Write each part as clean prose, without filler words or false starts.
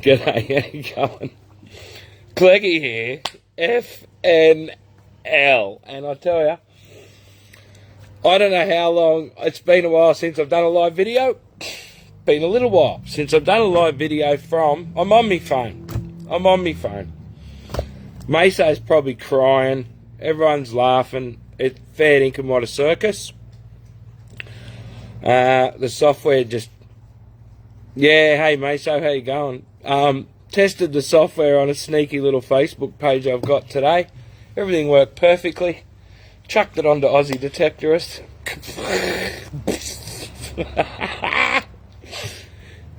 G'day, how you going? Clegy here, FNL, and I tell you, I don't know how long, it's been a while since I've done a live video. Been a little while since I've done a live video from, I'm on my phone. Meso's probably crying, everyone's laughing, it's fair dinkum what a circus. The software just, yeah, hey Meso, how you going? Tested the software on a sneaky little Facebook page I've got today. Everything worked perfectly. Chucked it onto Aussie Detectorist.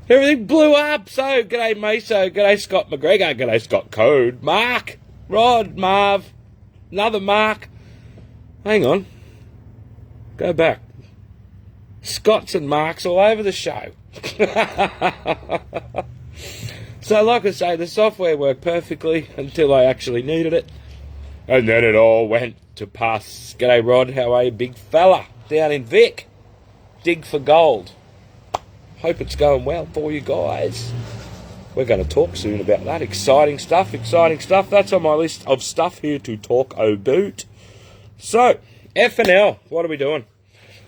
Everything blew up. So, g'day Meso, g'day Scott McGregor, g'day Scott Code, Mark, Rod, Marv, another Mark. Hang on. Go back. Scott's and Marks all over the show. So, like I say, the software worked perfectly until I actually needed it. And then it all went to pass. G'day, Rod. How are you, big fella? Down in Vic. Dig for gold. Hope it's going well for you guys. We're going to talk soon about that. Exciting stuff. That's on my list of stuff here to talk about. So, FNL. What are we doing?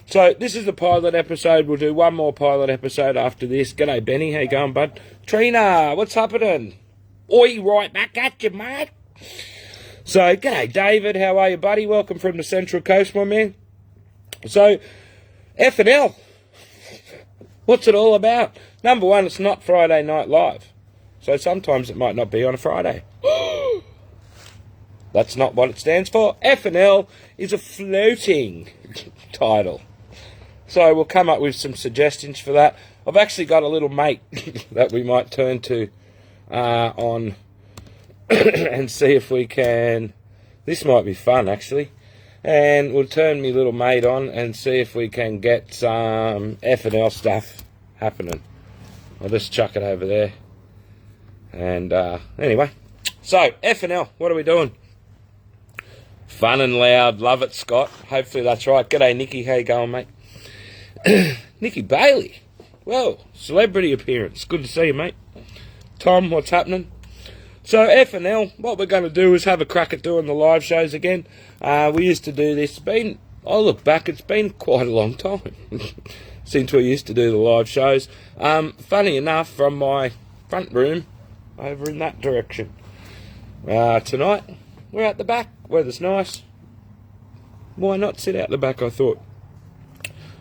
So, this is the pilot episode. We'll do one more pilot episode after this. G'day, Benny. How you going, bud? Trina, what's happening? Oi, right back at you, mate. So, g'day, David. How are you, buddy? Welcome from the Central Coast, my man. So, FNL. What's it all about? Number one, it's not Friday Night Live. So, sometimes it might not be on a Friday. That's not what it stands for. FNL is a floating title. So we'll come up with some suggestions for that. I've actually got a little mate that we might turn to on and see if we can. This might be fun, actually. And we'll turn me little mate on and see if we can get some F&L stuff happening. I'll just chuck it over there. And anyway, so F&L, what are we doing? Fun and loud. Love it, Scott. Hopefully that's right. G'day, Nikki. How you going, mate? Nikki Bailey. Whoa, celebrity appearance. Good to see you, mate. Tom, what's happening? So, FNL, what we're going to do is have a crack at doing the live shows again. We used to do this. I look back, it's been quite a long time since we used to do the live shows. Funny enough, from my front room, over in that direction. Tonight, we're at the back. Weather's nice. Why not sit out the back, I thought,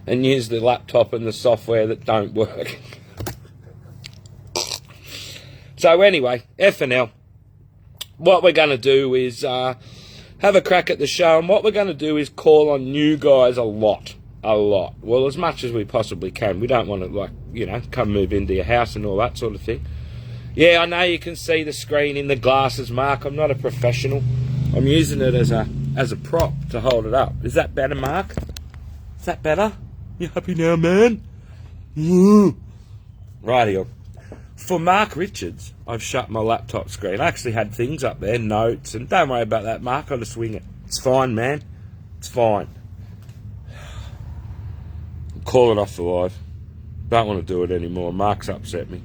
and use the laptop and the software that don't work. So anyway, FNL. What we're going to do is have a crack at the show, and what we're going to do is call on you guys a lot. Well, as much as we possibly can. We don't want to, come move into your house and all that sort of thing. Yeah, I know you can see the screen in the glasses, Mark. I'm not a professional. I'm using it as a prop to hold it up. Is that better, Mark? Is that better? You happy now, man? Rightio. For Mark Richards, I've shut my laptop screen. I actually had things up there, notes, and don't worry about that, Mark. I'll just wing it. It's fine, man. It's fine. I'm calling off the live. Don't want to do it anymore. Mark's upset me.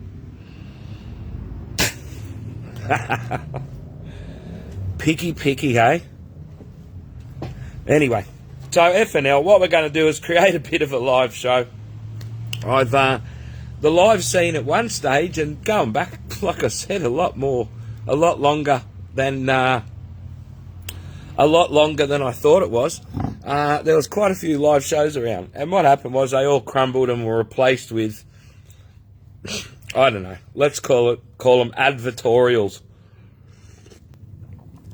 Picky, hey? Anyway, so FNL, what we're going to do is create a bit of a live show. I've the live scene at one stage, and going back, like I said, a lot longer than I thought it was. There was quite a few live shows around, and what happened was they all crumbled and were replaced with, I don't know, let's call them advertorials.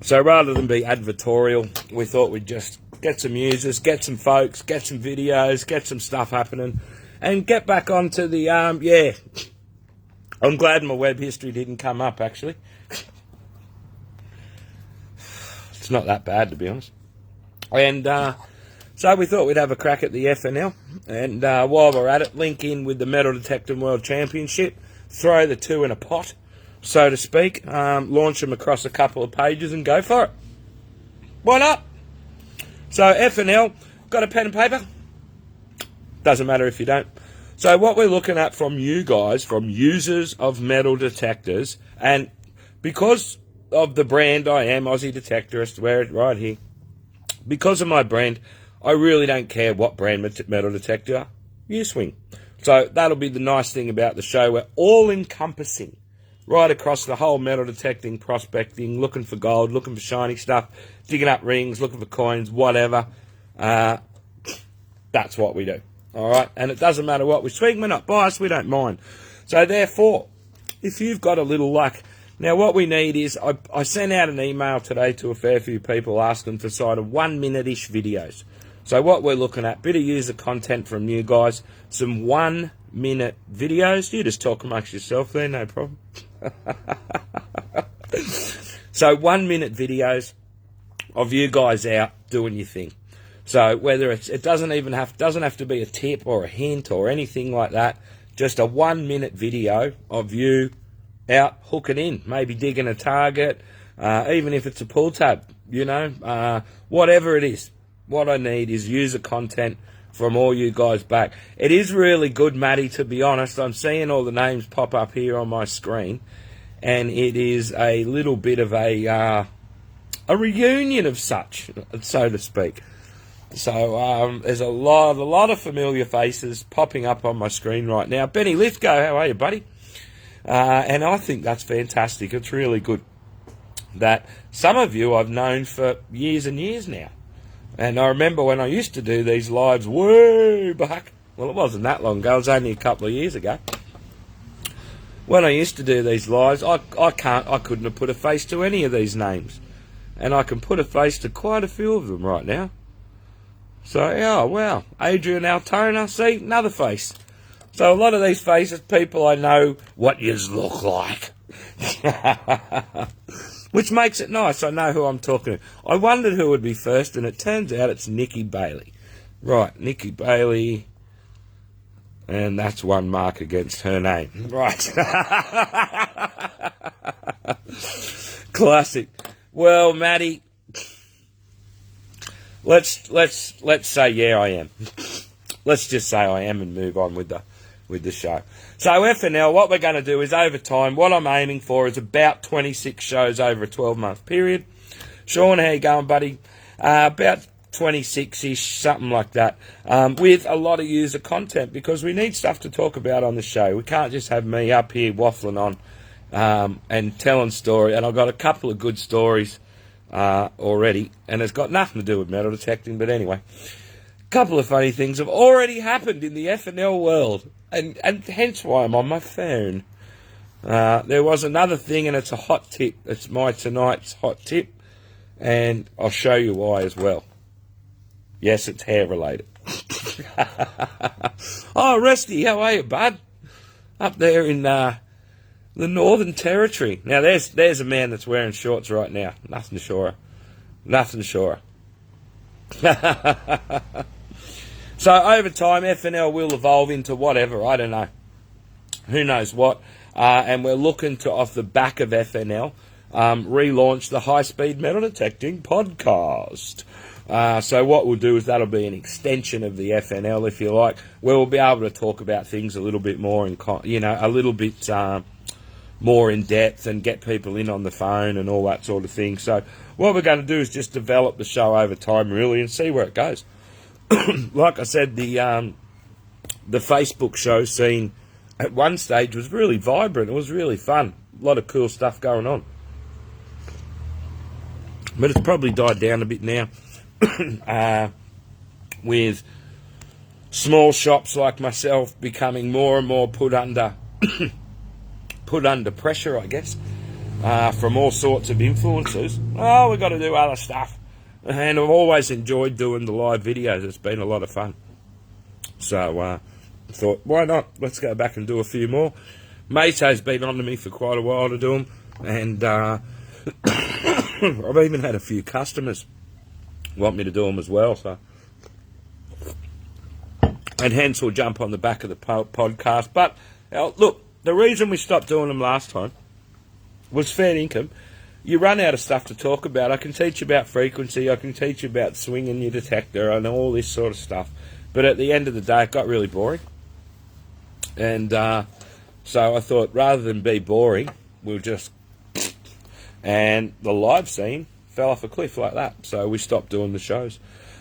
So rather than be advertorial, we thought we'd just get some users, get some folks, get some videos, get some stuff happening, and get back onto the, yeah. I'm glad my web history didn't come up, actually. It's not that bad, to be honest. And so we thought we'd have a crack at the FNL. And while we're at it, link in with the Metal Detecting World Championship. Throw the two in a pot, so to speak. Launch them across a couple of pages and go for it. Why not? So FNL, got a pen and paper? Doesn't matter if you don't. So what we're looking at from you guys, from users of metal detectors, and because of the brand I am, Aussie Detectorist, wear it right here. Because of my brand, I really don't care what brand metal detector you swing. So that'll be the nice thing about the show. We're all-encompassing, right across the whole metal detecting, prospecting, looking for gold, looking for shiny stuff, digging up rings, looking for coins, whatever. That's what we do. All right, and it doesn't matter what we swing. We're not biased. We don't mind. So therefore, if you've got a little luck, now what we need is I sent out an email today to a fair few people asking for sort of 1 minute-ish videos. So what we're looking at, bit of user content from you guys, some 1 minute videos. You just talk amongst yourself there, no problem. So 1 minute videos of you guys out doing your thing. So whether it doesn't have to be a tip or a hint or anything like that, just a 1 minute video of you out hooking in, maybe digging a target, even if it's a pull tab, whatever it is. What I need is user content from all you guys back. It is really good, Matty, to be honest. I'm seeing all the names pop up here on my screen, and it is a little bit of a reunion of such, so to speak. So there's a lot of familiar faces popping up on my screen right now. Benny Lithgow, how are you, buddy? And I think that's fantastic. It's really good that some of you I've known for years and years now. And I remember when I used to do these lives way back. Well, it wasn't that long ago. It was only a couple of years ago. When I used to do these lives, I couldn't have put a face to any of these names. And I can put a face to quite a few of them right now. So, yeah, wow. Adrian Altona, see, another face. So a lot of these faces, people I know what yous look like. Which makes it nice. I know who I'm talking to. I wondered who would be first, and it turns out it's Nikki Bailey. Right, Nikki Bailey. And that's 1 mark against her name. Right. Classic. Well, Maddie, let's say yeah, I am. Let's just say I am and move on with the show. So FNL, what we're going to do is over time, what I'm aiming for is about 26 shows over a 12-month period. Sean, how you going, buddy? About 26-ish, something like that, with a lot of user content, because we need stuff to talk about on the show. We can't just have me up here waffling on and telling story. And I've got a couple of good stories already, and it's got nothing to do with metal detecting, but anyway. Couple of funny things have already happened in the FNL world, and hence why I'm on my phone. There was another thing, and it's a hot tip. It's my tonight's hot tip, and I'll show you why as well. Yes, it's hair related. Oh, Rusty, how are you, bud? Up there in the Northern Territory. Now, there's a man that's wearing shorts right now. Nothing surer. Nothing surer. So over time, FNL will evolve into whatever, I don't know. Who knows what. And we're looking to, off the back of FNL, relaunch the High Speed Metal Detecting podcast. So what we'll do is that'll be an extension of the FNL, if you like, where we'll be able to talk about things a little bit more, a little bit more in depth, and get people in on the phone and all that sort of thing. So what we're going to do is just develop the show over time, really, and see where it goes. Like I said, the Facebook show scene at one stage was really vibrant. It was really fun. A lot of cool stuff going on. But it's probably died down a bit now. With small shops like myself becoming more and more put under pressure, I guess, from all sorts of influencers. Oh, we've got to do other stuff. And I've always enjoyed doing the live videos. It's been a lot of fun. So I thought, why not? Let's go back and do a few more. Mate's been on to me for quite a while to do them. And I've even had a few customers want me to do them as well. So, and hence we'll jump on the back of the podcast. But look, the reason we stopped doing them last time was fair income. You run out of stuff to talk about. I can teach you about frequency. I can teach you about swinging your detector and all this sort of stuff. But at the end of the day, it got really boring. And so I thought, rather than be boring, we'll just... And the live scene fell off a cliff like that. So we stopped doing the shows.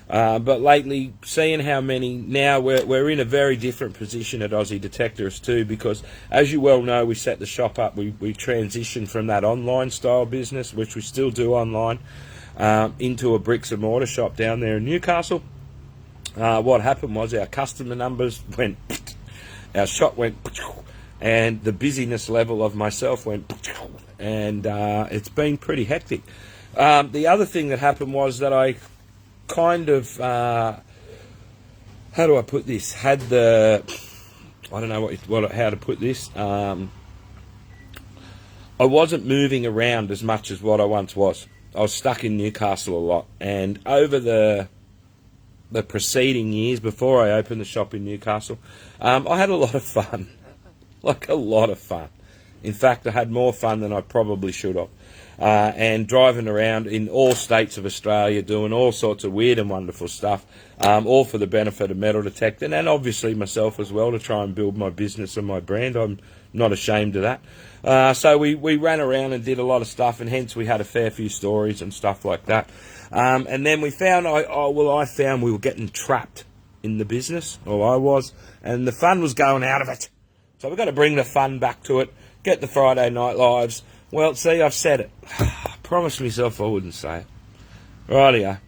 But lately, seeing how many... Now we're in a very different position at Aussie Detectorist too, because as you well know, we set the shop up. We transitioned from that online style business, which we still do online, into a bricks and mortar shop down there in Newcastle. What happened was our customer numbers went... Our shop went... And the busyness level of myself went... And it's been pretty hectic. The other thing that happened was that I kind of... how do I put this? Had the... I don't know how to put this. I wasn't moving around as much as what I once was. I was stuck in Newcastle a lot. And over the preceding years, before I opened the shop in Newcastle, I had a lot of fun. Like a lot of fun. In fact, I had more fun than I probably should have. And driving around in all states of Australia, doing all sorts of weird and wonderful stuff, all for the benefit of Metal Detecting, and obviously myself as well, to try and build my business and my brand. I'm not ashamed of that. So we ran around and did a lot of stuff, and hence we had a fair few stories and stuff like that. And then we found, I found we were getting trapped in the business, or I was, and the fun was going out of it. So we've got to bring the fun back to it, get the Friday night lives. Well, see, I've said it. I promised myself I wouldn't say it. Rightio.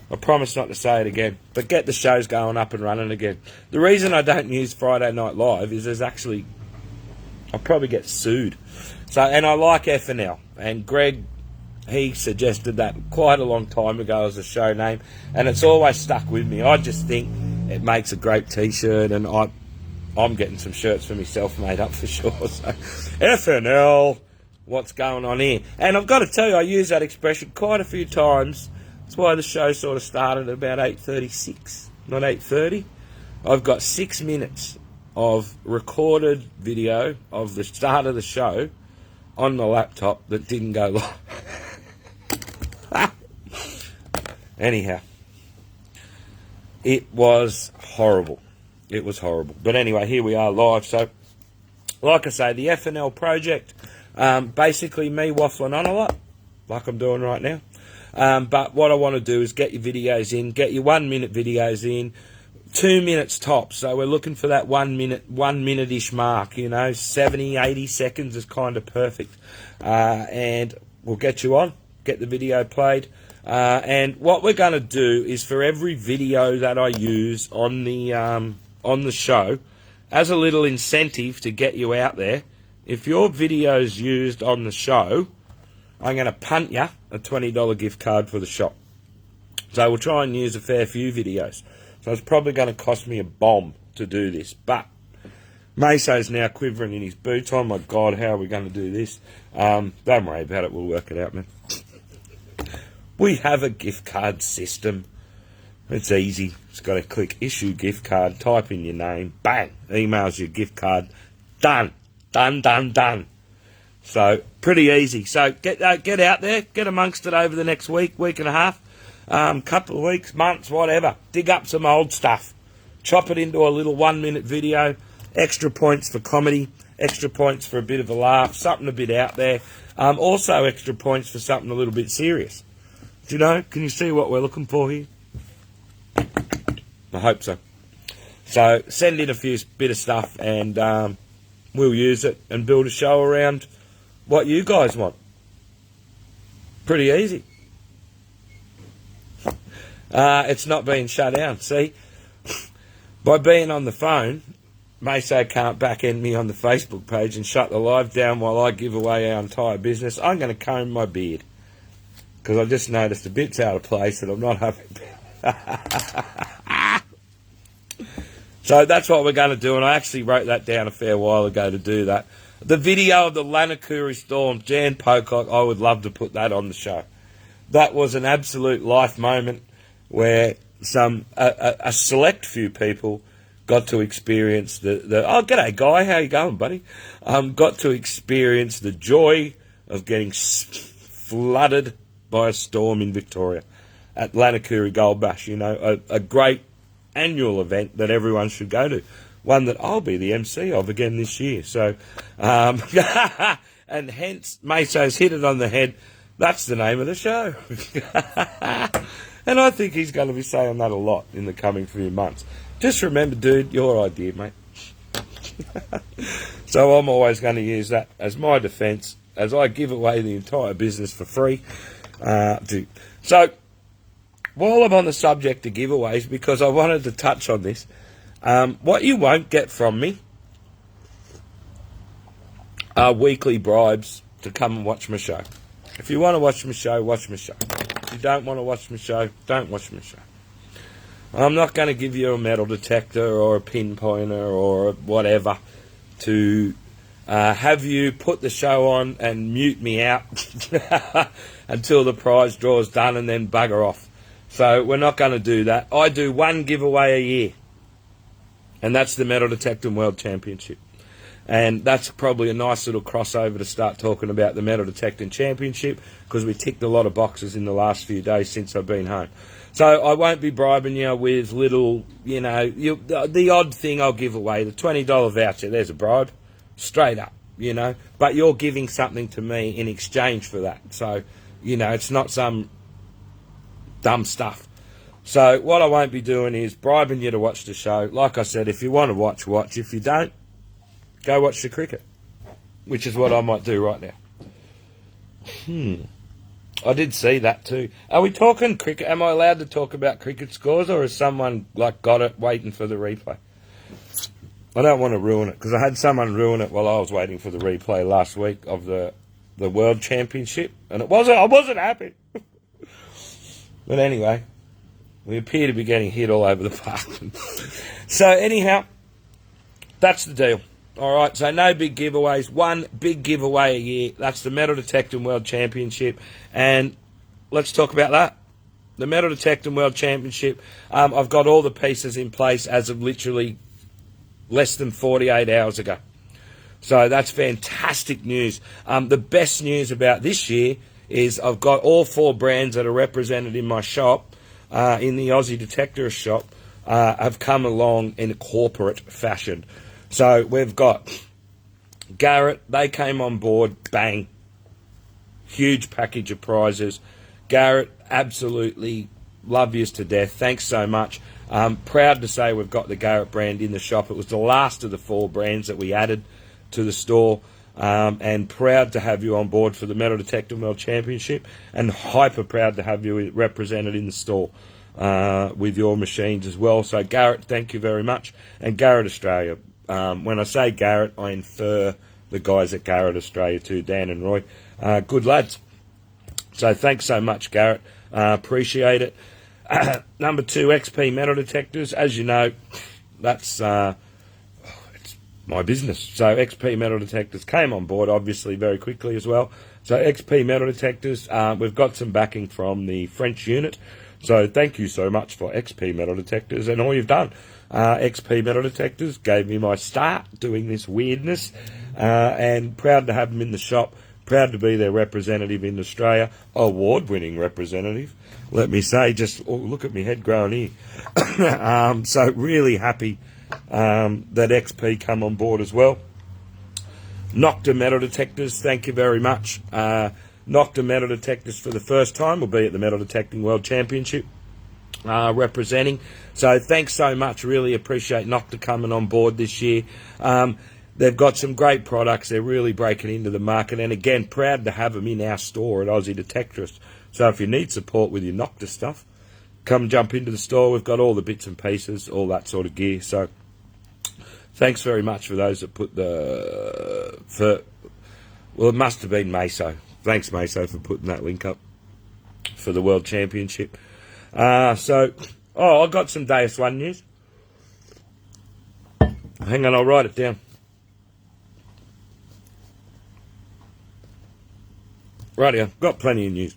I promise not to say it again. But get the shows going up and running again. The reason I don't use Friday Night Live is there's actually... I'll probably get sued. So, and I like FNL. And Greg, he suggested that quite a long time ago as a show name. And it's always stuck with me. I just think it makes a great T-shirt, and I'm getting some shirts for myself made up for sure. So, FNL, what's going on here? And I've got to tell you, I use that expression quite a few times. That's why the show sort of started at about 8:36, not 8:30. I've got 6 minutes of recorded video of the start of the show on my laptop that didn't go live. Anyhow, it was horrible. It was horrible. But anyway, here we are live. So, like I say, the FNL project, basically me waffling on a lot, like I'm doing right now. But what I want to do is get your videos in, get your 1 minute videos in, 2 minutes tops. So we're looking for that 1 minute-ish mark, 70, 80 seconds is kind of perfect. And we'll get you on, get the video played. And what we're going to do is, for every video that I use on the show, as a little incentive to get you out there, if your video's used on the show, I'm going to punt you a $20 gift card for the shop. So we'll try and use a fair few videos. So it's probably going to cost me a bomb to do this. But Meso's now quivering in his boots. Oh my God, how are we going to do this? Don't worry about it. We'll work it out, man. We have a gift card system. It's easy. Just got to click issue gift card, type in your name, bang, emails your gift card, done. So pretty easy. So get out there, get amongst it over the next week and a half, couple of weeks, months, whatever. Dig up some old stuff, chop it into a little 1 minute video. Extra points for comedy, extra points for a bit of a laugh, something a bit out there. Also extra points for something a little bit serious. Do you know? Can you see what we're looking for here? I hope so. So send in a few bit of stuff, and we'll use it and build a show around what you guys want. Pretty easy. It's not being shut down. See, by being on the phone, Meso can't back-end me on the Facebook page and shut the live down while I give away our entire business. I'm going to comb my beard, because I just noticed a bit's out of place that I'm not happy about. So that's what we're going to do, and I actually wrote that down a fair while ago to do that. The video of the Lanakuri Storm, Jan Pocock, I would love to put that on the show. That was an absolute life moment where a select few people got to experience oh, g'day Guy, how you going, buddy? Got to experience the joy of getting flooded by a storm in Victoria at Lanakuri Gold Bash, a great annual event that everyone should go to. one that I'll be the MC of again this year. So, and hence, Meso's hit it on the head. That's the name of the show. And I think he's going to be saying that a lot in the coming few months. Just remember, dude, your idea, mate. So I'm always going to use that as my defence, as I give away the entire business for free. So, while I'm on the subject of giveaways, because I wanted to touch on this, what you won't get from me are weekly bribes to come and watch my show. If you want to watch my show, watch my show. If you don't want to watch my show, don't watch my show. I'm not going to give you a metal detector or a pinpointer or whatever to have you put the show on and mute me out until the prize draw is done and then bugger off. So we're not going to do that. I do one giveaway a year, and that's the Metal Detecting World Championship. And that's probably a nice little crossover to start talking about the Metal Detecting Championship, because we ticked a lot of boxes in the last few days since I've been home. So I won't be bribing you with little, the odd thing I'll give away, the $20 voucher, there's a bribe, straight up, But you're giving something to me in exchange for that. So, it's not some dumb stuff. So what I won't be doing is bribing you to watch the show. Like I said, if you want to watch, watch. If you don't, go watch the cricket, which is what I might do right now. I did see that too. Are we talking cricket? Am I allowed to talk about cricket scores, or has someone got it waiting for the replay? I don't want to ruin it, because I had someone ruin it while I was waiting for the replay last week of the World Championship, and I wasn't happy. But anyway, we appear to be getting hit all over the park. So anyhow, that's the deal. All right, so no big giveaways. One big giveaway a year. That's the Metal Detecting World Championship. And let's talk about that. The Metal Detecting World Championship, I've got all the pieces in place as of literally less than 48 hours ago. So that's fantastic news. The best news about this year is I've got all 4 brands that are represented in my shop, in the Aussie Detectorist shop, have come along in a corporate fashion. So we've got Garrett, they came on board, bang, huge package of prizes. Garrett, absolutely love yous to death, thanks so much. Proud to say we've got the Garrett brand in the shop. It was the last of the 4 brands that we added to the store, and proud to have you on board for the Metal Detecting World Championship, and hyper proud to have you represented in the store with your machines as well. So Garrett, thank you very much. And Garrett Australia, when I say Garrett, I infer the guys at Garrett Australia too, Dan and Roy. Good lads. So thanks so much, Garrett. Appreciate it. Number 2, XP Metal Detectors. As you know, that's it's my business. So XP Metal Detectors came on board, obviously, very quickly as well. So XP Metal Detectors, we've got some backing from the French unit. So thank you so much for XP Metal Detectors and all you've done. XP Metal Detectors gave me my start doing this weirdness, and proud to have them in the shop, proud to be their representative in Australia, award-winning representative, let me say. Just look at me head growing here. So really happy that XP come on board as well. Nocta Metal Detectors, thank you very much. Nocta Metal Detectors for the first time will be at the Metal Detecting World Championship. Representing. So thanks so much. Really appreciate Nocta coming on board this year. They've got some great products. They're really breaking into the market. And again, proud to have them in our store at Aussie Detectorist. So if you need support with your Nocta stuff, come jump into the store. We've got all the bits and pieces, all that sort of gear. So thanks very much for those that put well, it must have been Meso. Thanks, Meso, for putting that link up for the World Championship. I got some Deus 1 news. Hang on, I'll write it down. Rightio, got plenty of news.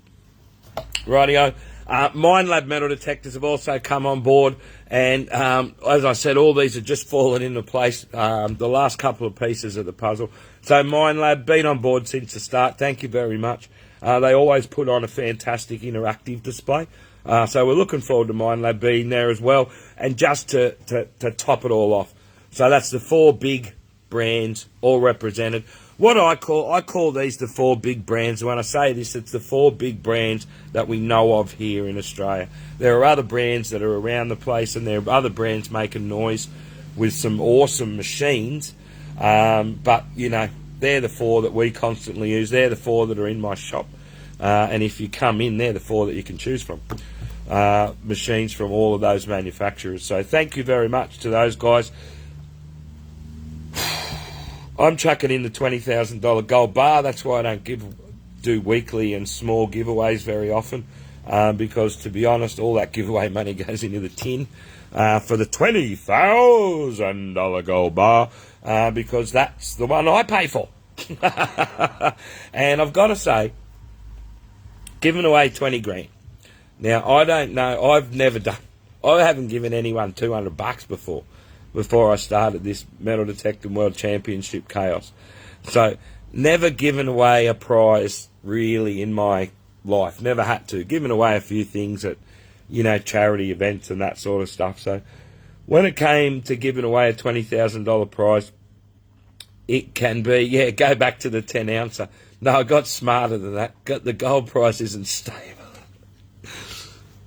Rightio. Minelab Metal Detectors have also come on board, and as I said, all these have just fallen into place. The last couple of pieces of the puzzle. So Minelab, been on board since the start. Thank you very much. They always put on a fantastic interactive display. So we're looking forward to Minelab being there as well. And just to top it all off, So that's the 4 big brands all represented. What I call these the 4 big brands. When I say this, it's the 4 big brands that we know of here in Australia. There are other brands that are around the place, and there are other brands making noise with some awesome machines. But, you know, they're the 4 that we constantly use. They're the 4 that are in my shop. And if you come in, they're the 4 that you can choose from. Machines from all of those manufacturers. So thank you very much to those guys. I'm chucking in the $20,000 gold bar. That's why I don't do weekly and small giveaways very often, because, to be honest, all that giveaway money goes into the tin for the $20,000 gold bar, because that's the one I pay for. And I've got to say, giving away 20 grand. Now, I don't know. I haven't given anyone $200 before I started this Metal Detecting World Championship chaos. So, never given away a prize, really, in my life. Never had to. Given away a few things at, you know, charity events and that sort of stuff. So, when it came to giving away a $20,000 prize, it can be, go back to the 10-ouncer. No, I got smarter than that. The gold price isn't stable.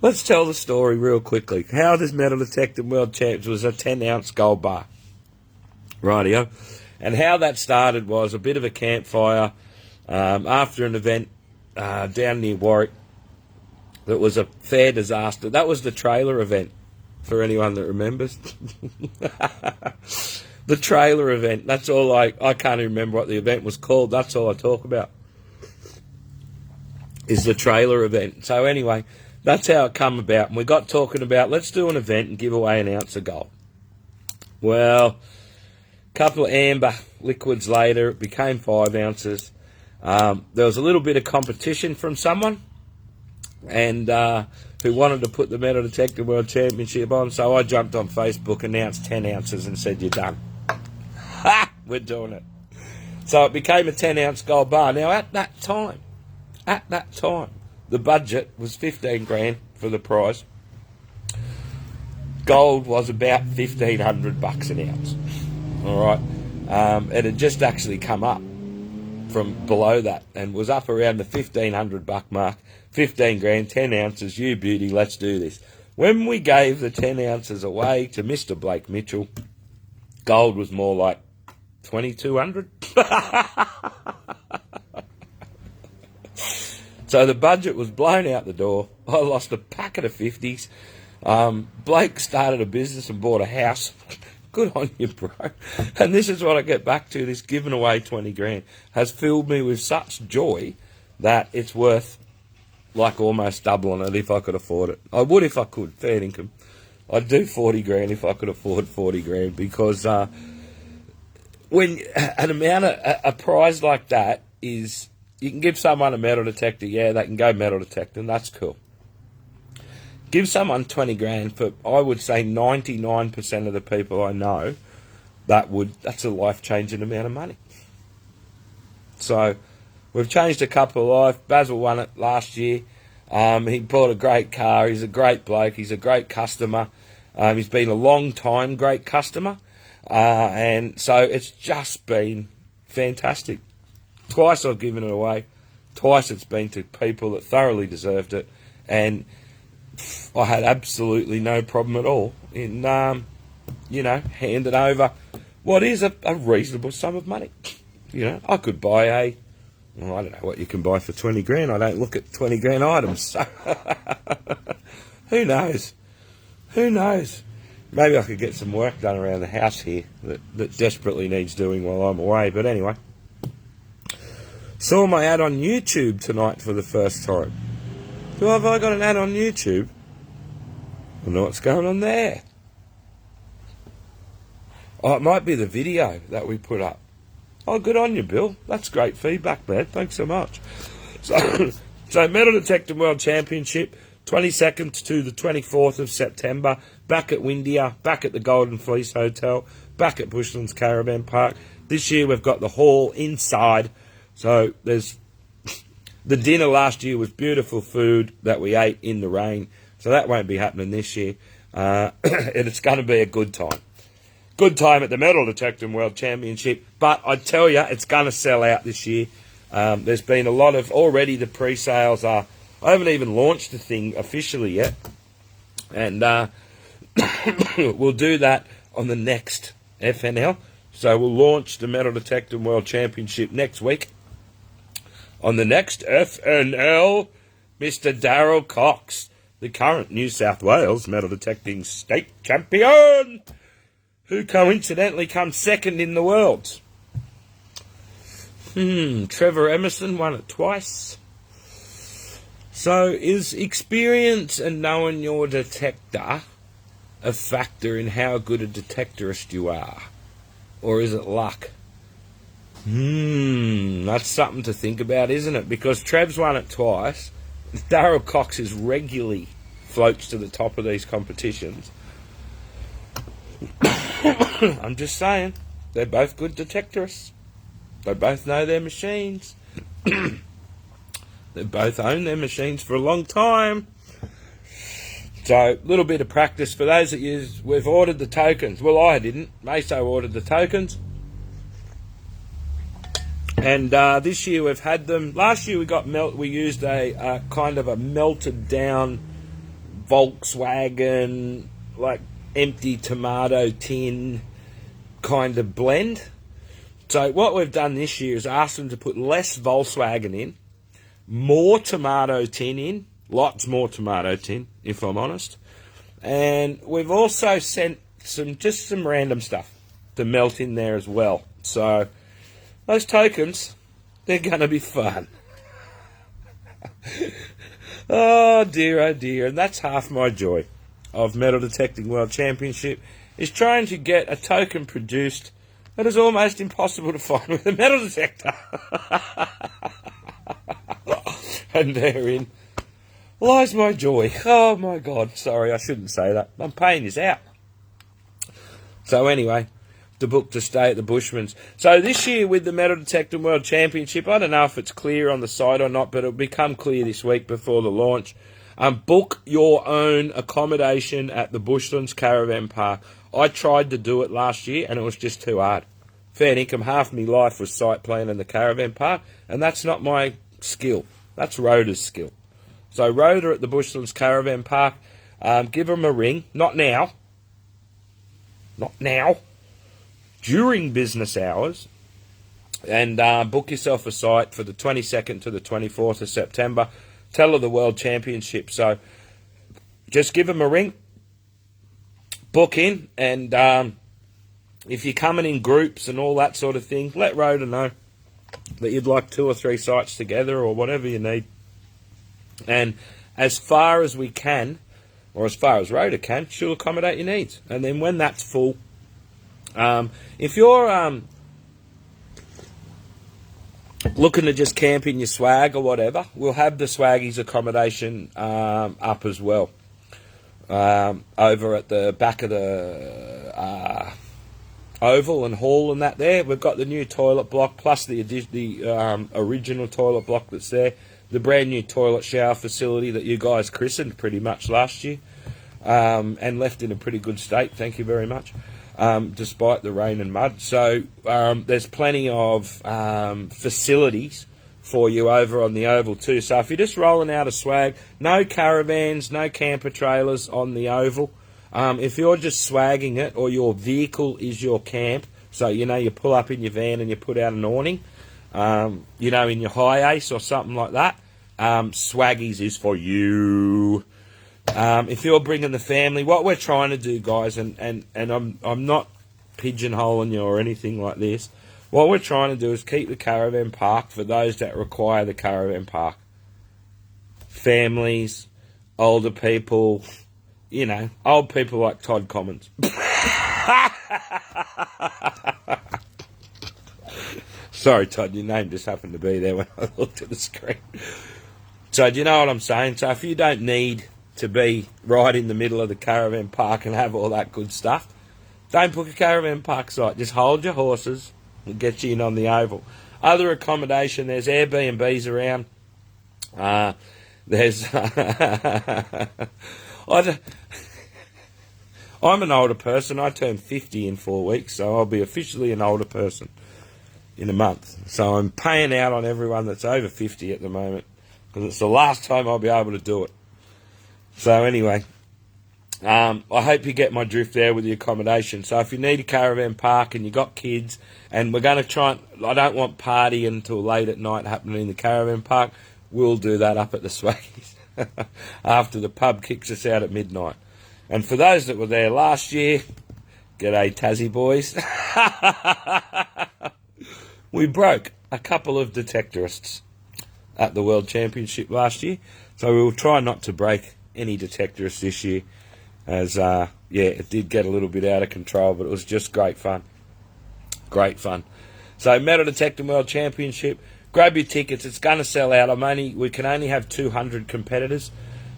Let's tell the story real quickly. How this Metal Detecting World Champs was a 10-ounce gold bar. Rightio. And how that started was a bit of a campfire after an event down near Warwick that was a fair disaster. That was the trailer event, for anyone that remembers. The trailer event. That's all I can't even remember what the event was called. That's all I talk about, is the trailer event. So anyway, that's how it come about. And we got talking about, let's do an event and give away an ounce of gold. Well, a couple of amber liquids later, it became 5 ounces. There was a little bit of competition from someone, and who wanted to put the Metal Detecting World Championship on. So I jumped on Facebook, announced 10 ounces, and said, you're done. Ha! We're doing it. So it became a 10-ounce gold bar. Now, at that time, the budget was 15 grand for the prize. Gold was about $1,500 an ounce. All right. It had just actually come up from below that and was up around the $1,500 mark. 15 grand, 10 ounces, you beauty, let's do this. When we gave the 10 ounces away to Mr. Blake Mitchell, gold was more like 2,200. So the budget was blown out the door. I lost a packet of 50s. Blake started a business and bought a house. Good on you, bro. And this is what I get back to. This giving away 20 grand has filled me with such joy that it's worth like almost doubling it if I could afford it. I would if I could, fair income. I'd do 40 grand if I could afford 40 grand, because when an amount of a prize like that is, you can give someone a metal detector, they can go metal detecting, that's cool. Give someone 20 grand for, I would say 99% of the people I know, that's a life-changing amount of money. So we've changed a couple of lives. Basil won it last year. He bought a great car. He's a great bloke. He's a great customer. He's been a long time great customer. And so it's just been fantastic. Twice I've given it away. Twice it's been to people that thoroughly deserved it. And I had absolutely no problem at all in, handing over what is a reasonable sum of money. I could buy I don't know what you can buy for 20 grand. I don't look at 20 grand items. So who knows? Who knows? Maybe I could get some work done around the house here that desperately needs doing while I'm away. But anyway, saw my ad on YouTube tonight for the first time. So have I got an ad on YouTube? I don't know what's going on there. Oh, it might be the video that we put up. Oh, good on you, Bill. That's great feedback, man. Thanks so much. So Metal Detecting World Championship, 22nd to the 24th of September, back at Windia, back at the Golden Fleece Hotel, back at Bushlands Caravan Park. This year we've got the hall inside. So there's the dinner last year was beautiful food that we ate in the rain. So that won't be happening this year. And it's going to be a good time. good time at the Metal Detecting World Championship. But I tell you, it's going to sell out this year. There's been a lot of, already the pre-sales are, I haven't even launched the thing officially yet. And we'll do that on the next FNL. So we'll launch the Metal Detecting World Championship next week. On the next FNL, Mr. Darryl Cox, the current New South Wales Metal Detecting State Champion, who coincidentally comes second in the world. Trevor Emerson won it twice. So is experience and knowing your detector a factor in how good a detectorist you are? Or is it luck? That's something to think about, isn't it? Because Trev's won it twice. Darryl Cox is regularly floats to the top of these competitions. I'm just saying, they're both good detectorists. They both know their machines. They both own their machines for a long time. So, a little bit of practice for those that use. We've ordered the tokens. Well, I didn't. Meso ordered the tokens. And this year we've had them. Last year we used a kind of a melted down Volkswagen, like empty tomato tin kind of blend. So what we've done this year is asked them to put less Volkswagen in, more tomato tin in, lots more tomato tin, if I'm honest. And we've also sent some random stuff to melt in there as well. So those tokens, they're going to be fun. Oh dear, and that's half my joy of Metal Detecting World Championship, is trying to get a token produced that is almost impossible to find with a metal detector. And therein lies my joy. Oh my God, sorry, I shouldn't say that. I'm paying this out. So anyway, the book to stay at the Bushman's. So this year with the Metal Detecting World Championship, I don't know if it's clear on the site or not, but it'll become clear this week before the launch. Book your own accommodation at the Bushlands Caravan Park. I tried to do it last year and it was just too hard. Fair income, half my life was site planning the caravan park, and that's not my skill. That's Rhoda's skill. So Rhoda at the Bushlands Caravan Park, give them a ring. Not now. During business hours. And book yourself a site for the 22nd to the 24th of September. Tell her the World Championship. So just give them a ring. Book in. And if you're coming in groups and all that sort of thing, let Rhoda know that you'd like 2 or 3 sites together or whatever you need. And as far as we can, or as far as Rhoda can, she'll accommodate your needs. And then when that's full, if you're looking to just camp in your swag or whatever, we'll have the swaggies accommodation up as well. Over at the back of the oval and hall and that there, we've got the new toilet block plus the original toilet block that's there. The brand new toilet shower facility that you guys christened pretty much last year and left in a pretty good state, thank you very much, despite the rain and mud. So there's plenty of facilities for you over on the oval too. So if you're just rolling out a swag, no caravans, no camper trailers on the oval. If you're just swagging it or your vehicle is your camp, so you pull up in your van and you put out an awning, in your high ace or something like that, swaggies is for you. If you're bringing the family, what we're trying to do, guys, and I'm not pigeonholing you or anything like this, what we're trying to do is keep the caravan park for those that require the caravan park. Families, older people, old people like Todd Commons. Sorry, Todd, your name just happened to be there when I looked at the screen. So do you know what I'm saying? So if you don't need to be right in the middle of the caravan park and have all that good stuff, don't book a caravan park site. Just hold your horses and get you in on the oval. Other accommodation, there's Airbnbs around. There's... I'm an older person. I turned 50 in 4 weeks, so I'll be officially an older person in a month. So I'm paying out on everyone that's over 50 at the moment, because it's the last time I'll be able to do it. So anyway, I hope you get my drift there with the accommodation. So if you need a caravan park and you got kids, and we're going to try and, I don't want party until late at night happening in the caravan park, we'll do that up at the Swaggies after the pub kicks us out at midnight. And for those that were there last year, g'day Tassie boys. We broke a couple of detectorists at the World Championship last year, so we will try not to break any detectorists this year, as it did get a little bit out of control, but it was just great fun. Great fun. So Metal Detecting World Championship, grab your tickets. It's going to sell out. We can only have 200 competitors,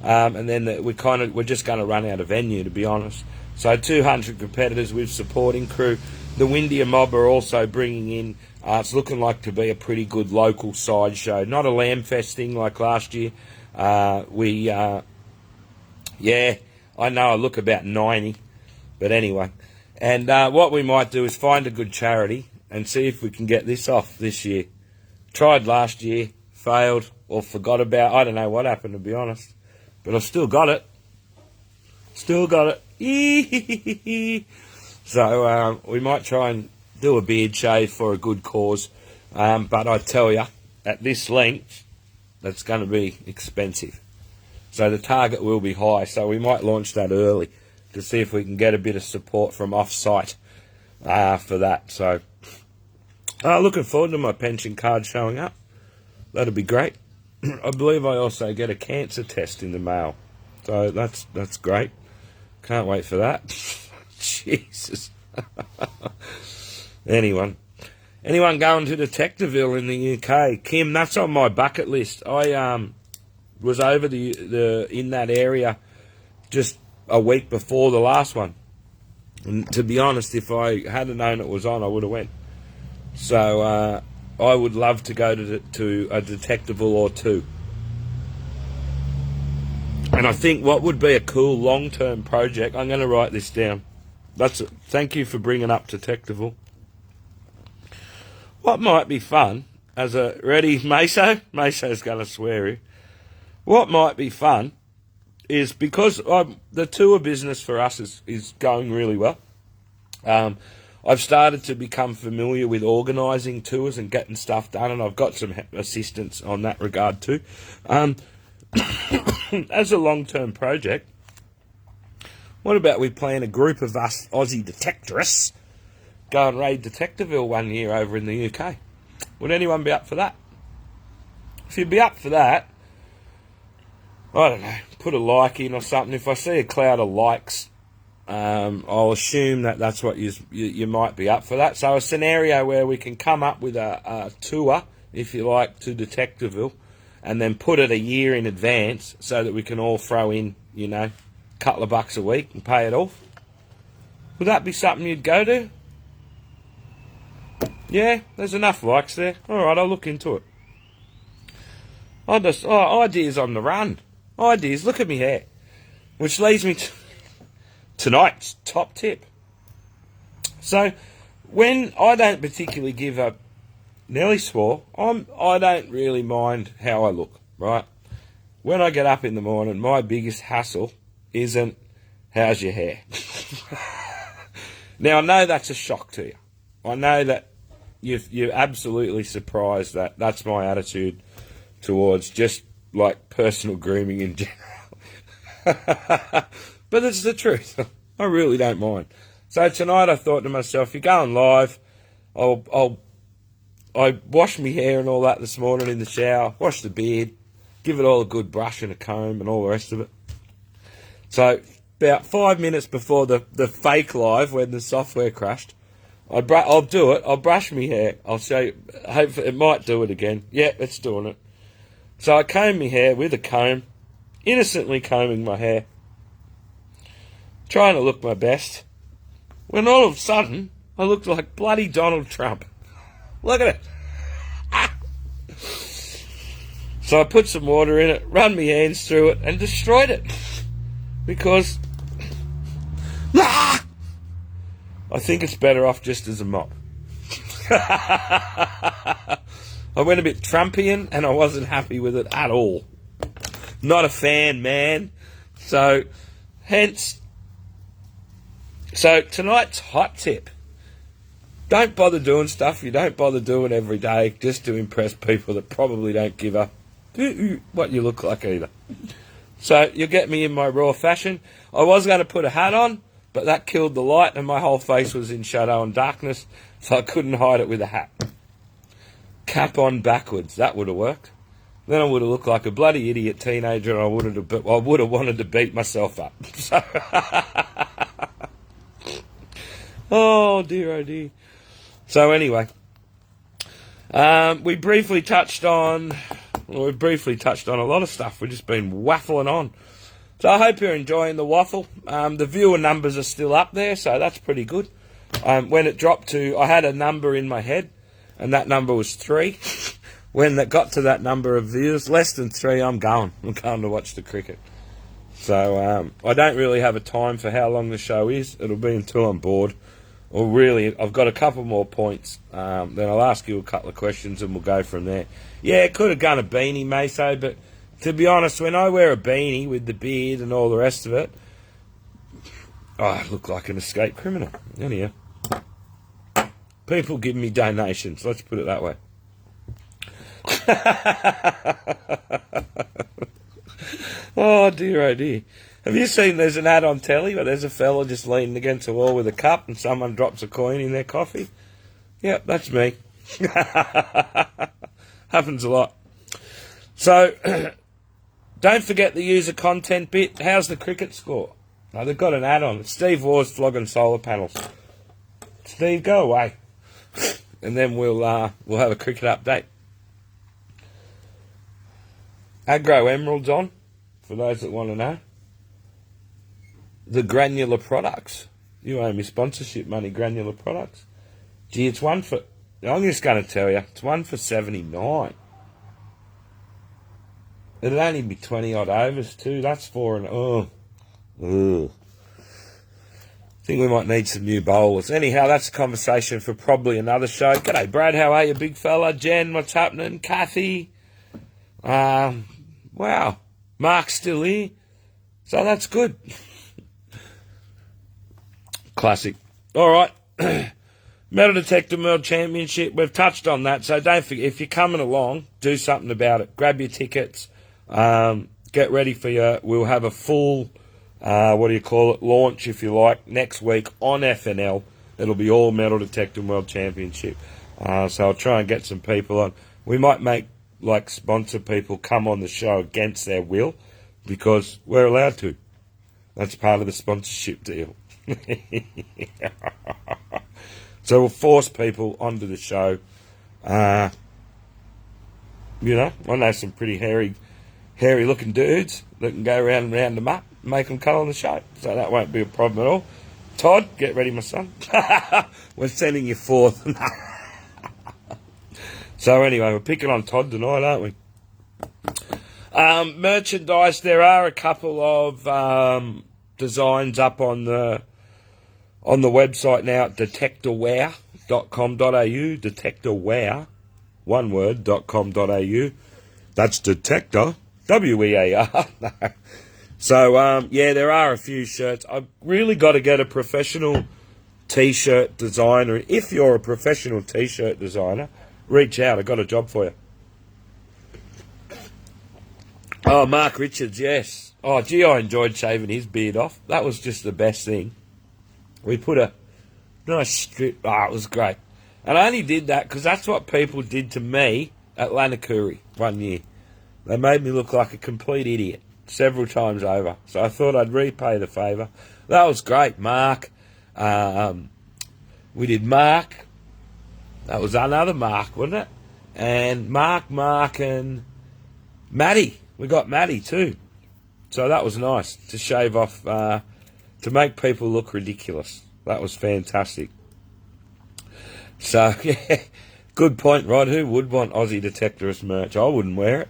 and then we're just going to run out of venue, to be honest. So 200 competitors with supporting crew. The Windia Mob are also bringing in. It's looking like to be a pretty good local sideshow, not a lamb fest thing like last year. I know I look about 90, but anyway. And what we might do is find a good charity and see if we can get this off this year. Tried last year, failed, or forgot about. I don't know what happened, to be honest, but I've still got it. Still got it. So we might try and do a beard shave for a good cause. But I tell you, at this length, that's going to be expensive. So the target will be high, so we might launch that early to see if we can get a bit of support from off-site for that. So looking forward to my pension card showing up. That'll be great. I believe I also get a cancer test in the mail, so that's great. Can't wait for that. Jesus. Anyone going to Detectiveville in the UK? Kim, that's on my bucket list. I was over in that area just a week before the last one, and to be honest, if I hadn't known it was on, I would have went. So I would love to go to a Detectiveville or two. And I think what would be a cool long-term project, I'm going to write this down. Thank you for bringing up Detectiveville. What might be fun, ready, Meso? Meso's going to swear you. What might be fun is, because the tour business for us is going really well. I've started to become familiar with organising tours and getting stuff done, and I've got some assistance on that regard too. As a long-term project, what about we plan a group of us Aussie Detectorists go and raid Detectiveville one year over in the UK? Would anyone be up for that? If you'd be up for that, I don't know, put a like in or something. If I see a cloud of likes, I'll assume that's what you might be up for that. So a scenario where we can come up with a tour, if you like, to Detectiveville, and then put it a year in advance so that we can all throw in, a couple of bucks a week and pay it off. Would that be something you'd go to? Yeah, there's enough likes there. All right, I'll look into it. Ideas on the run. Ideas. Look at me hair. Which leads me to tonight's top tip. So, when I don't particularly give a Nelly swore, I don't really mind how I look, right? When I get up in the morning, my biggest hassle isn't, how's your hair? Now, I know that's a shock to you. I know that you're absolutely surprised that that's my attitude towards just, like, personal grooming in general. But it's the truth. I really don't mind. So tonight I thought to myself, you're going live, I washed my hair and all that this morning in the shower, washed the beard, give it all a good brush and a comb and all the rest of it. So about 5 minutes before the fake live, when the software crashed, I'll do it. I'll brush my hair. I'll show you. Hopefully it might do it again. Yeah, it's doing it. So I comb my hair with a comb, innocently combing my hair, trying to look my best, when all of a sudden I looked like bloody Donald Trump. Look at it. So I put some water in it, run my hands through it, and destroyed it. Because I think it's better off just as a mop. I went a bit Trumpian and I wasn't happy with it at all. Not a fan, man. So tonight's hot tip. Don't bother doing stuff you don't bother doing every day just to impress people that probably don't give a what you look like either. So you'll get me in my raw fashion. I was going to put a hat on, but that killed the light and my whole face was in shadow and darkness, so I couldn't hide it with a hat. Cap on backwards, that would have worked. Then I would have looked like a bloody idiot teenager and I would have wanted to beat myself up. So oh dear. So anyway, we briefly touched on a lot of stuff. We've just been waffling on. So I hope you're enjoying the waffle. The viewer numbers are still up there, so that's pretty good. When it dropped to, I had a number in my head, and that number was 3. When it got to that number of viewers, less than 3, I'm going to watch the cricket. So I don't really have a time for how long the show is. It'll be until I'm bored. Or really, I've got a couple more points. Then I'll ask you a couple of questions and we'll go from there. Yeah, could have done a beanie, Meso, but to be honest, when I wear a beanie with the beard and all the rest of it, I look like an escaped criminal. Anyhow, people give me donations, let's put it that way. Oh dear. Have you seen there's an ad on telly where there's a fella just leaning against a wall with a cup and someone drops a coin in their coffee? Yep, that's me. Happens a lot. So, don't forget the user content bit. How's the cricket score? No, they've got an ad on. Steve Waugh's flogging solar panels. Steve, go away. And then we'll have a cricket update. Agro Emeralds on, for those that want to know. The Granular Products. You owe me sponsorship money, Granular Products. Gee, it's one for... I'm just going to tell you, it's one for 79. It'll only be 20 odd overs too. That's for an... I think we might need some new bowlers. Anyhow, that's a conversation for probably another show. G'day, Brad. How are you, big fella? Jen, what's happening? Kathy. Wow. Mark's still here. So that's good. Classic. All right. Metal Detector World Championship. We've touched on that. So don't forget, if you're coming along, do something about it. Grab your tickets. Get ready for your... We'll have a full... launch, if you like, next week on FNL. It'll be all Metal Detector World Championship. So I'll try and get some people on. We might make, sponsor people come on the show against their will, because we're allowed to. That's part of the sponsorship deal. So we'll force people onto the show. I know some pretty hairy-looking dudes that can go around and round them up, make them come on the show. So that won't be a problem at all. Todd, get ready, my son. We're sending you forth. So anyway, we're picking on Todd tonight, aren't we? Merchandise, there are a couple of designs up on the website now at detectorwear.com.au. Detectorwear, one word, .com.au. That's Detector, W-E-A-R. No. So, there are a few shirts. I've really got to get a professional T-shirt designer. If you're a professional T-shirt designer, reach out. I've got a job for you. Oh, Mark Richards, yes. Oh, gee, I enjoyed shaving his beard off. That was just the best thing. We put a nice strip. Oh, it was great. And I only did that because that's what people did to me at Lanakuri one year. They made me look like a complete idiot several times over. So I thought I'd repay the favour. That was great, Mark. We did Mark. That was another Mark, wasn't it? And Mark, and Maddie. We got Maddie too. So that was nice to shave off, to make people look ridiculous. That was fantastic. So, yeah, good point, Rod. Who would want Aussie Detectorist merch? I wouldn't wear it.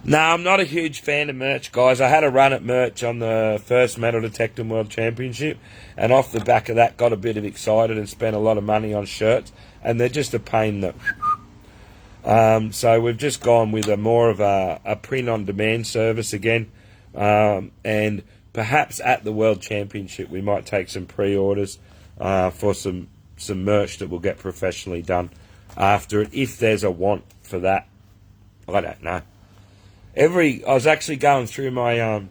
No, I'm not a huge fan of merch, guys. I had a run at merch on the first Metal Detecting World Championship, and off the back of that got a bit of excited and spent a lot of money on shirts, and they're just a pain that... so we've just gone with more of a print-on-demand service again, and perhaps at the World Championship we might take some pre-orders for some merch that will get professionally done after it, if there's a want for that. I don't know. I was actually going through my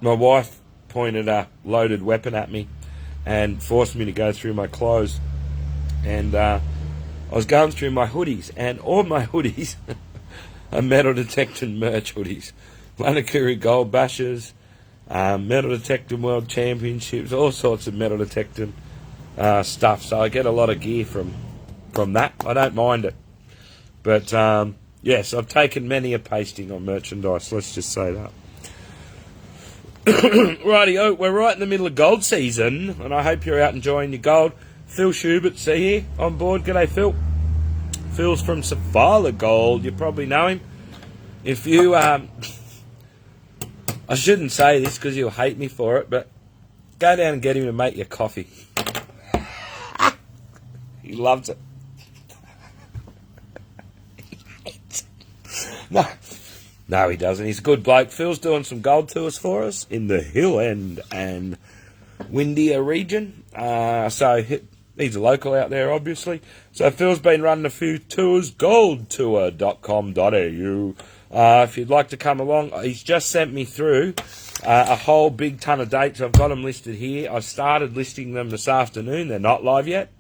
wife pointed a loaded weapon at me and forced me to go through my clothes, and I was going through my hoodies, and all my hoodies are Metal Detecting merch hoodies. Lanakuru Gold Bashers, Metal Detecting World Championships, all sorts of Metal Detecting stuff. So I get a lot of gear from that. I don't mind it. But yes, I've taken many a pasting on merchandise, let's just say that. Rightio, we're right in the middle of gold season, and I hope you're out enjoying your gold. Phil Schubert, see here, on board. G'day, Phil. Phil's from Savala Gold. You probably know him. If you, I shouldn't say this because you'll hate me for it, but go down and get him to make you coffee. He loves it. No, he doesn't. He's a good bloke. Phil's doing some gold tours for us in the Hill End and Windia region. So he's a local out there, obviously. So Phil's been running a few tours, goldtour.com.au. If you'd like to come along, he's just sent me through a whole big ton of dates. I've got them listed here. I started listing them this afternoon. They're not live yet.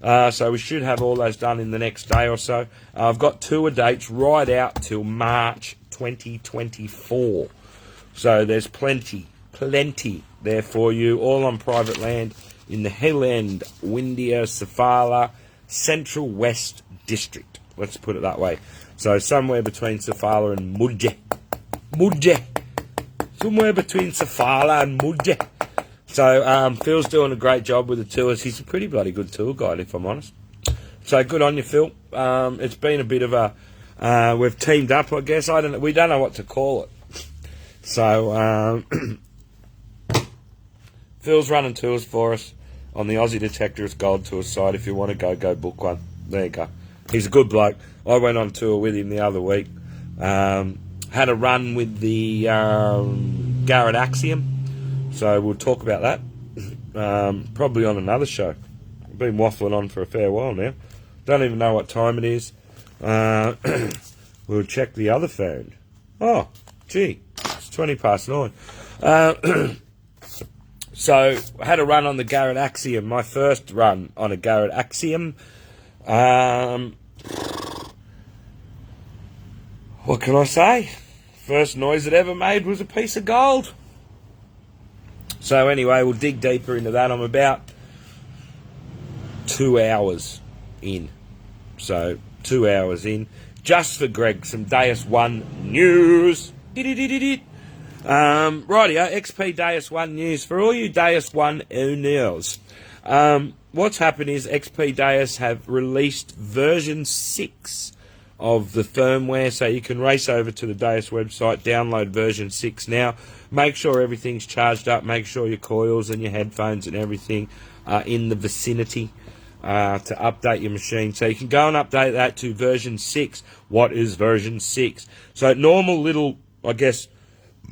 So we should have all those done in the next day or so. I've got tour dates right out till March 2024. So there's plenty there for you, all on private land in the Hill End, Windia, Safala, Central West District. Let's put it that way. So somewhere between Safala and Mudgee. Somewhere between Safala and Mudgee. So Phil's doing a great job with the tours. He's a pretty bloody good tour guide, if I'm honest. So good on you, Phil. It's been a bit of a... we've teamed up, I guess. We don't know what to call it. So Phil's running tours for us on the Aussie Detectorist Gold Tour site. If you want to go book one. There you go. He's a good bloke. I went on tour with him the other week. Had a run with the Garrett Axiom. So we'll talk about that probably on another show. I've been waffling on for a fair while now. Don't even know what time it is. We'll check the other phone. Oh, gee, it's 9:20. So I had a run on the Garrett Axiom, my first run on a Garrett Axiom. What can I say? First noise it ever made was a piece of gold. So anyway, we'll dig deeper into that. I'm about 2 hours in. So 2 hours in. Just for Greg, some Deus 1 news. Rightio, XP Deus 1 news. For all you Deus 1 owners, what's happened is XP Deus have released version 6 of the firmware, so you can race over to the Deus website, download version 6 now. Make sure everything's charged up, make sure your coils and your headphones and everything are in the vicinity to update your machine. So you can go and update that to version 6. What is version 6? So normal little, I guess,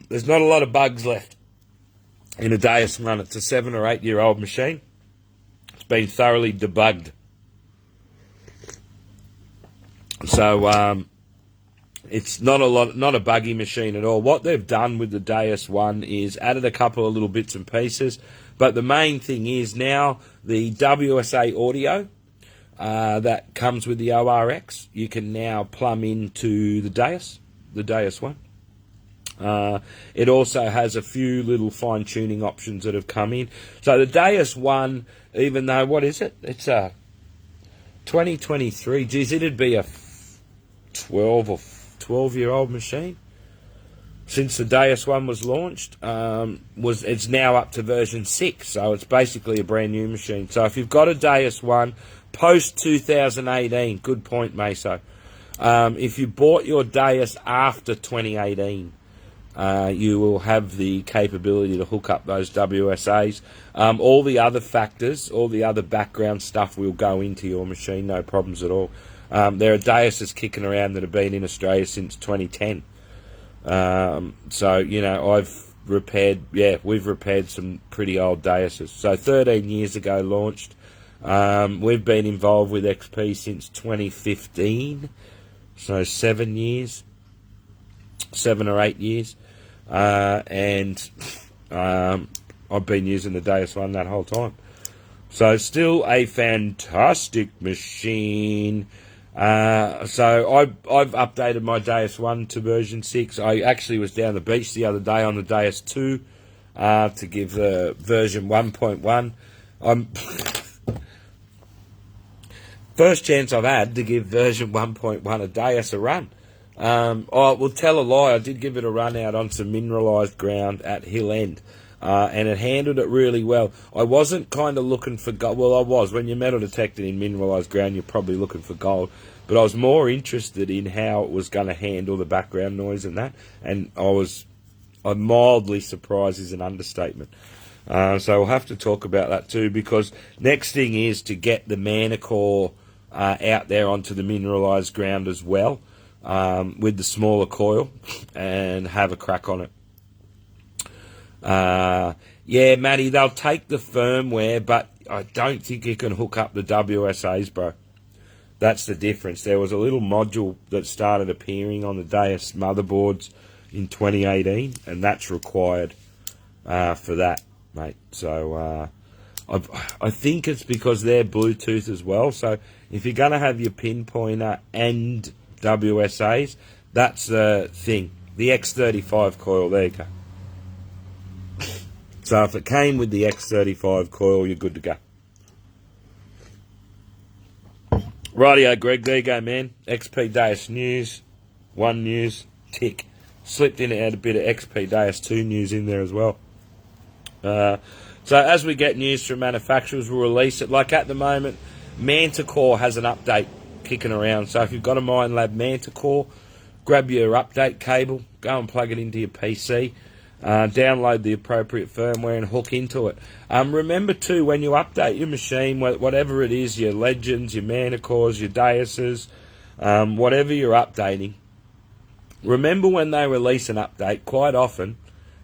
there's not a lot of bugs left in a Deus run. It's a 7 or 8 year old machine. It's been thoroughly debugged. So it's not a buggy machine at all. What they've done with the Deus 1 is added a couple of little bits and pieces, but the main thing is now the WSA audio that comes with the ORX, you can now plumb into the Deus 1. It also has a few little fine-tuning options that have come in. So the Deus 1, even though, what is it? It's a 2023. Geez, it'd be a 12-year-old machine since the Deus 1 was launched. It's now up to version 6, so it's basically a brand new machine. So if you've got a Deus 1 post 2018, good point, Meso. If you bought your Deus after 2018, you will have the capability to hook up those WSAs. All the other factors, all the other background stuff will go into your machine, no problems at all. There are Deuses kicking around that have been in Australia since 2010. So, you know, we've repaired some pretty old Deuses. So 13 years ago launched. We've been involved with XP since 2015. So 7 or 8 years. And I've been using the Deus One that whole time. So still a fantastic machine. So I've updated my Deus 1 to version 6. I actually was down the beach the other day on the Deus 2 to give the version 1.1. First chance I've had to give version 1.1 of Deus a run. I will tell a lie, I did give it a run out on some mineralised ground at Hill End. And it handled it really well. I wasn't kind of looking for gold. Well, I was. When you're metal detected in mineralised ground, you're probably looking for gold. But I was more interested in how it was going to handle the background noise and that. And I'm mildly surprised is an understatement. So we'll have to talk about that too, because next thing is to get the Manicore out there onto the mineralised ground as well, with the smaller coil, and have a crack on it. Yeah, Matty, they'll take the firmware, but I don't think you can hook up the WSAs, bro. That's the difference. There was a little module that started appearing on the Deus motherboards in 2018, and that's required for that, mate. So I think it's because they're Bluetooth as well. So if you're going to have your pinpointer and WSAs, that's the thing. The X35 coil, there you go. So if it came with the X35 coil, you're good to go. Rightio, Greg, there you go, man. XP Deus news, 1 news, tick. Slipped in and out a bit of XP Deus 2 news in there as well. So as we get news from manufacturers, we'll release it. Like at the moment, Manticore has an update kicking around. So if you've got a Minelab Manticore, grab your update cable, go and plug it into your PC. Download the appropriate firmware and hook into it. Remember too, when you update your machine, whatever it is, your Legends, your Manicores, your Deuses, whatever you're updating, remember when they release an update, quite often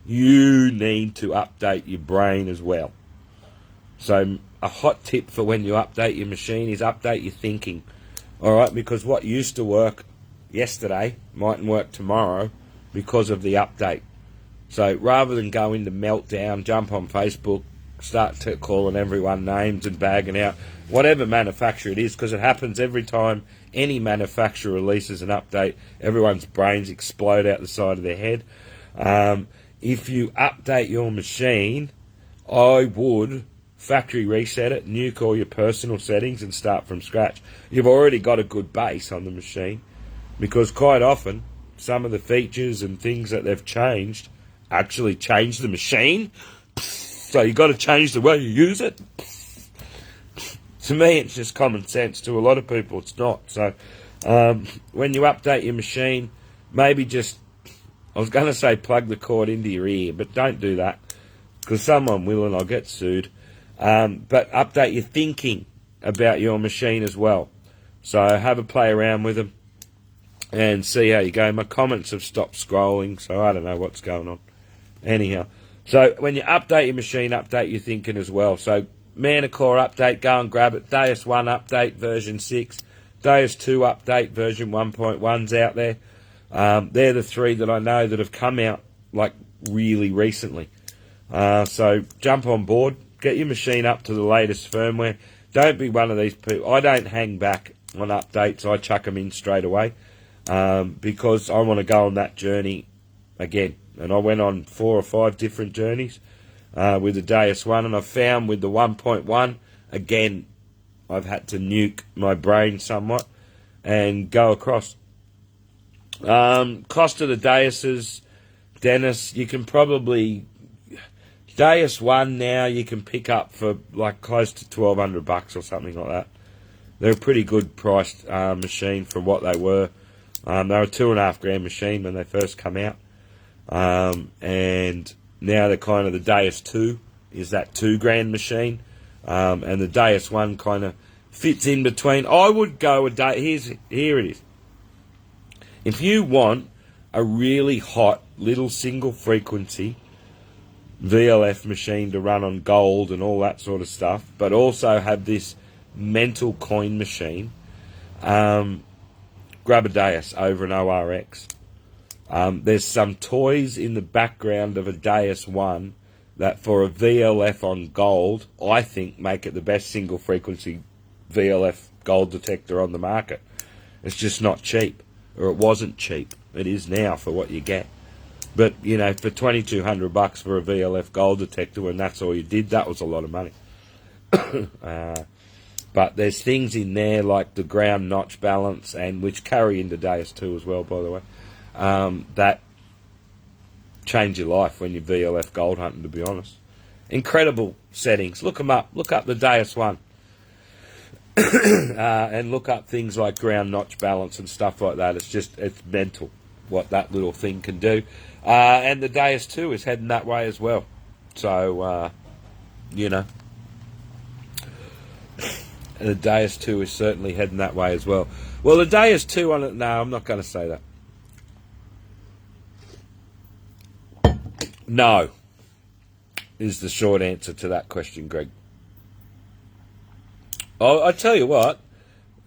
you need to update your brain as well. So a hot tip for when you update your machine is update your thinking. Alright, because what used to work yesterday mightn't work tomorrow because of the update. So rather than go into meltdown, jump on Facebook, start calling everyone names and bagging out whatever manufacturer it is, because it happens every time any manufacturer releases an update, everyone's brains explode out the side of their head. If you update your machine, I would factory reset it, nuke all your personal settings and start from scratch. You've already got a good base on the machine, because quite often some of the features and things that they've changed actually change the machine. So you've got to change the way you use it. To me, it's just common sense. To a lot of people, it's not. So when you update your machine, maybe just, I was going to say plug the cord into your ear, but don't do that, because someone will and I'll get sued. But update your thinking about your machine as well. So have a play around with them and see how you go. My comments have stopped scrolling, so I don't know what's going on. Anyhow, so when you update your machine, update your thinking as well. So Manicore update, go and grab it. Deus 1 update, version 6. Deus 2 update, version 1.1's out there. They're the three that I know that have come out, like, really recently. So jump on board, get your machine up to the latest firmware. Don't be one of these people. I don't hang back on updates. I chuck them in straight away, because I want to go on that journey again. And I went on 4 or 5 different journeys with the Deus 1, and I found with the 1.1, again, I've had to nuke my brain somewhat and go across. Cost of the Deuses, Dennis, you can probably, Deus 1 now you can pick up for like close to $1,200 or something like that. They're a pretty good priced machine for what they were. They were a 2.5 grand machine when they first come out. And now they're kind of the Deus 2 is that 2 grand machine. And the Deus 1 kind of fits in between. I would go here it is. If you want a really hot little single frequency VLF machine to run on gold and all that sort of stuff, but also have this mental coin machine, grab a Deus over an ORX. There's some toys in the background of a Deus 1 that for a VLF on gold, I think make it the best single frequency VLF gold detector on the market. It's just not cheap, or it wasn't cheap. It is now for what you get. But, you know, for $2,200 for a VLF gold detector, when that's all you did, that was a lot of money. But there's things in there like the ground notch balance, and which carry into Deus 2 as well, by the way, that change your life when you're VLF gold hunting, to be honest. Incredible settings. Look them up. Look up the Deus 1. And look up things like ground notch balance and stuff like that. It's mental what that little thing can do. And the Deus 2 is heading that way as well. So, you know, the Deus 2 is certainly heading that way as well. Well, the Deus 2 on it, no, I'm not going to say that. No, is the short answer to that question, Greg. I tell you what,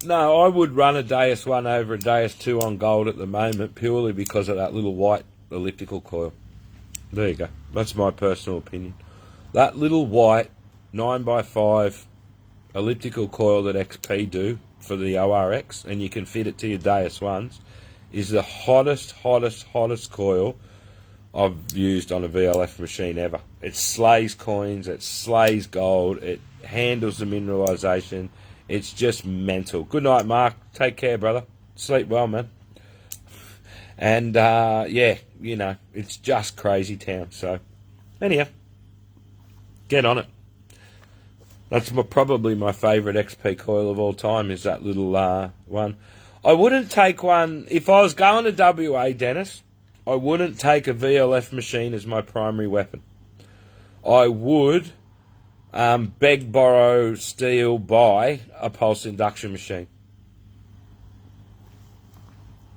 no, I would run a Deus 1 over a Deus 2 on gold at the moment purely because of that little white elliptical coil. There you go. That's my personal opinion. That little white 9x5 elliptical coil that XP do for the ORX, and you can fit it to your Deus 1s, is the hottest coil I've used on a VLF machine ever. It slays coins, it slays gold, it handles the mineralisation. It's just mental. Good night, Mark. Take care, brother. Sleep well, man. And, yeah, you know, it's just crazy town. So, anyhow, get on it. That's probably my favourite XP coil of all time, is that little one. I wouldn't take one, if I was going to WA, Dennis, I wouldn't take a VLF machine as my primary weapon. I would beg, borrow, steal, buy a pulse induction machine.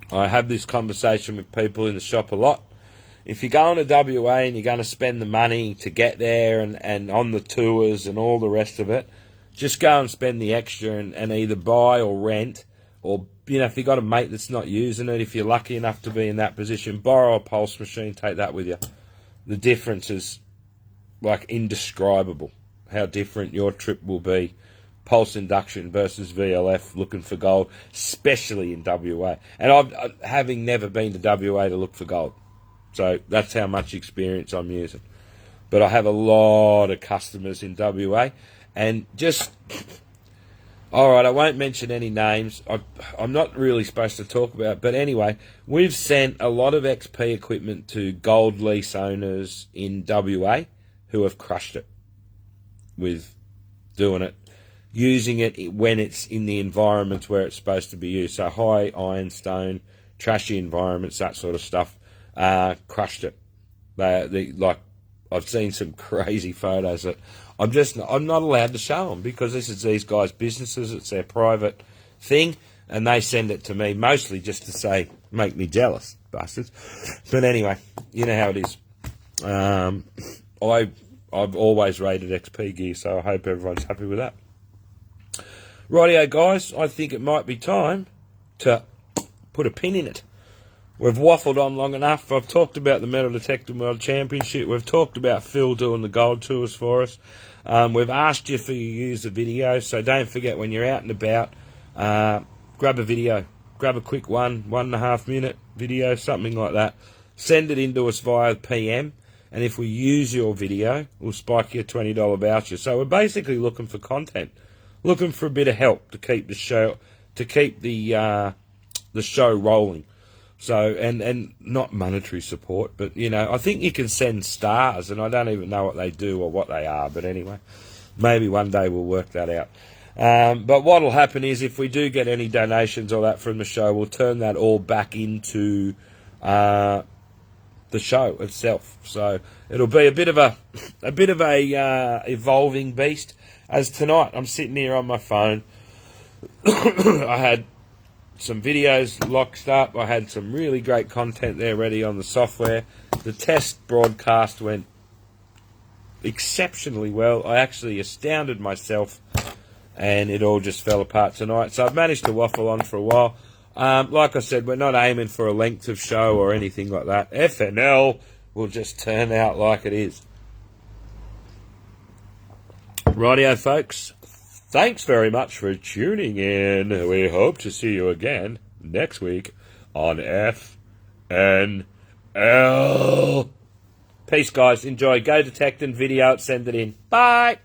I have this conversation with people in the shop a lot. If you're going to WA and you're going to spend the money to get there and on the tours and all the rest of it, just go and spend the extra and either buy or rent, or, you know, if you've got a mate that's not using it, if you're lucky enough to be in that position, borrow a pulse machine, take that with you. The difference is, like, indescribable, how different your trip will be. Pulse induction versus VLF looking for gold, especially in WA. And having never been to WA to look for gold. So that's how much experience I'm using. But I have a lot of customers in WA, and just... All right, I won't mention any names. I'm not really supposed to talk about it. But anyway, we've sent a lot of XP equipment to gold lease owners in WA who have crushed it with doing it, using it when it's in the environments where it's supposed to be used. So high ironstone, trashy environments, that sort of stuff, crushed it. Like, I've seen some crazy photos that I'm not allowed to show them because this is these guys' businesses. It's their private thing, and they send it to me mostly just to say, make me jealous, bastards. But anyway, you know how it is. I've always rated XP gear, so I hope everyone's happy with that. Rightio, guys, I think it might be time to put a pin in it. We've waffled on long enough. I've talked about the Metal Detecting World Championship. We've talked about Phil doing the gold tours for us. We've asked you for your use of video, so don't forget when you're out and about, grab a video. Grab a quick 1.5 minute video, something like that. Send it in to us via PM, and if we use your video, we'll spike you a $20 voucher. So we're basically looking for content, looking for a bit of help to keep the show, the show rolling. So, and not monetary support, but, you know, I think you can send stars, and I don't even know what they do or what they are, but anyway, maybe one day we'll work that out. But what will happen is if we do get any donations or that from the show, we'll turn that all back into the show itself. So it'll be a bit of a evolving beast. As tonight, I'm sitting here on my phone. I had some videos locked up. I had some really great content there ready on the software. The test broadcast went exceptionally well. I actually astounded myself, and it all just fell apart tonight. So I've managed to waffle on for a while. Like I said, we're not aiming for a length of show or anything like that. FNL will just turn out like it is. Rightio, folks. Thanks very much for tuning in. We hope to see you again next week on FNL. Peace, guys. Enjoy. Go detect and video it. Send it in. Bye.